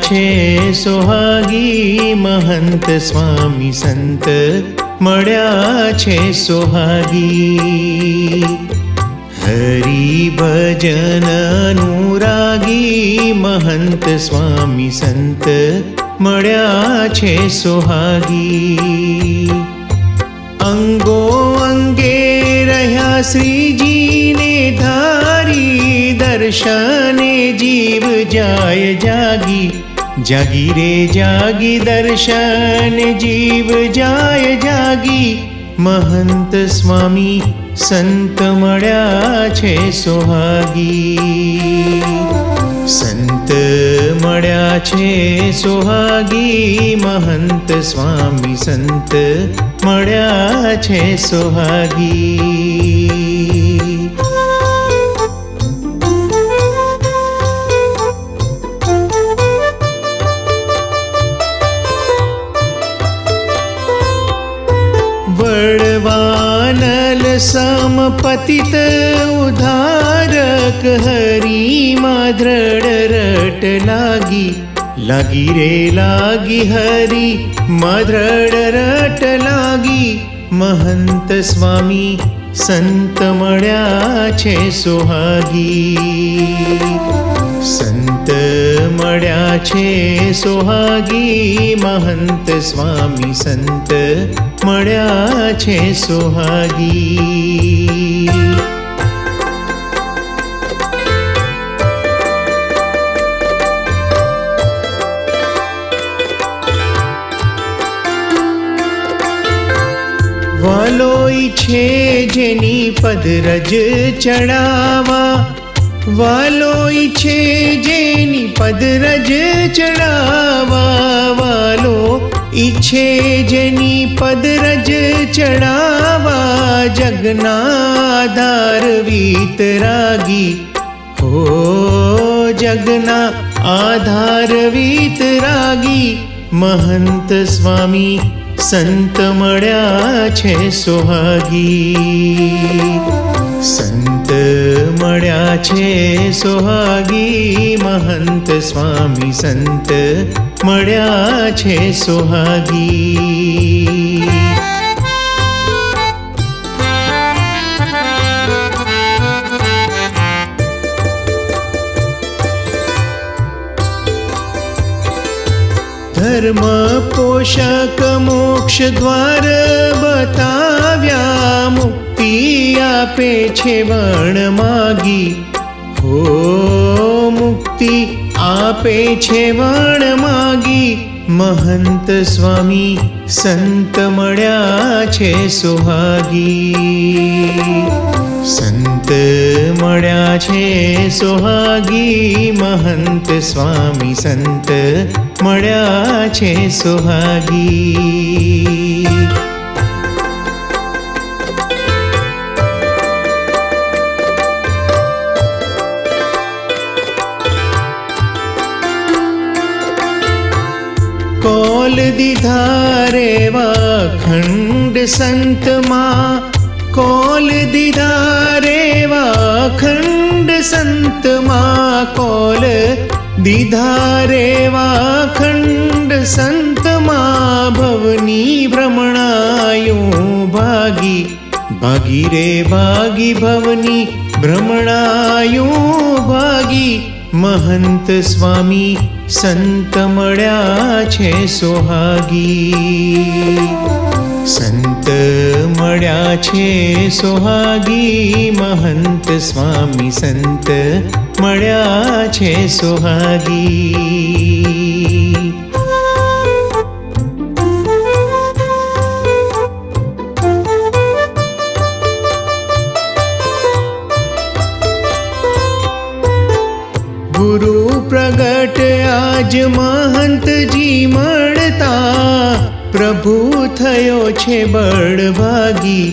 છે સોહાગી, મહંત સ્વામી સંત મળ્યા છે સોહાગી. હરિ ભજન અનુરાગી, મહંત સ્વામી સંત મળ્યા છે સોહાગી. અંગો અંગે રહ્યા શ્રીજીને ધારી, દર્શને જીવ જાય જાગી. જાગી રે જાગી, દર્શન જીવ જાય જાગી. મહંત સ્વામી સંત મળ્યા છે સોહાગી. સંત મળ્યા છે સોહાગી, મહંત સ્વામી સંત મળ્યા છે સોહાગી. વડવાનલ સમપતિત ઉદ્ધારક, હરિમાં દ્રઢ રટ લાગી. લાગી રે લાગી, હરિમાં દ્રઢ રટ લાગી. મહંત સ્વામી સંત મળ્યા છે સોહાગી. સંત મળ્યા છે સોહાગી, મહંત સ્વામી સંત મળ્યા છે સોહાગી. વાલો ઈચ્છે જેની પદરજ ચડાવા, વાલો ઈચ્છે જેની પદરજ ચડાવા. વાલો ઈચ્છે જેની પદરજ ચડાવા, જગના આધાર વીતરાગી. હો જગના આધાર વીતરાગી. મહંત સ્વામી સંત મળ્યા છે સોહાગી. સંત મળ્યા છે સોહાગી, મહંત સ્વામી સંત મળ્યા છે સોહાગી. ધર્મ પોષક મોક્ષ દ્વાર બતાવ્યા, મુક્તિ આપે છે વણ માગી. હો મુક્તિ આપે છે વણ માગી. મહંત સ્વામી સંત મળ્યા છે સોહાગી. સંત મળ્યા છે સોહાગી, મહંત સ્વામી સંત મળ્યા છે સોહાગી. કોલ દીધા રેવા ખંડ સંતમાં, કોલ દીધા રેવા ખંડ સંતમાં. કોલ દીધા રેવા ખંડ સંતમાં, ભવની ભ્રમણાયું ભાગી. ભાગી રે ભાગી, ભવની ભ્રમણાયું ભાગી. મહંત સ્વામી સંત મળ્યા છે સોહાગી. સંત મળ્યા છે સોહાગી, મહંત સ્વામી સંત મળ્યા છે સોહાગી. ગુરુ પ્રગટ આજ મહંતજી મળતા, પ્રભુ થયો છે બળભાગી.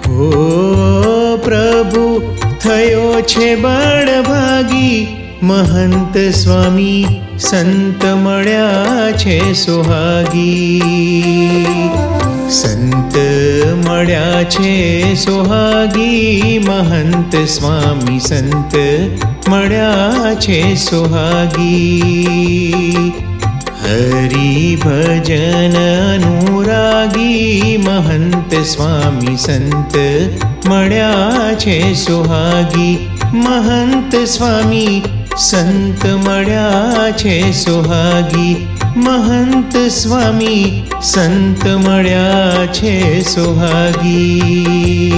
હો પ્રભુ થયો છે બળભાગી. મહંત સ્વામી સંત મળ્યા છે સોહાગી. સંત મળ્યા છે સોહાગી, મહંત સ્વામી સંત મળ્યા છે સોહાગી. હરિ ભજન અનુરાગી, મહંત સ્વામી સંત મળ્યા છે સોહાગી. મહંત સ્વામી સંત મળ્યા છે સોહાગી. મહંત સ્વામી સંત મળ્યા છે સોહાગી.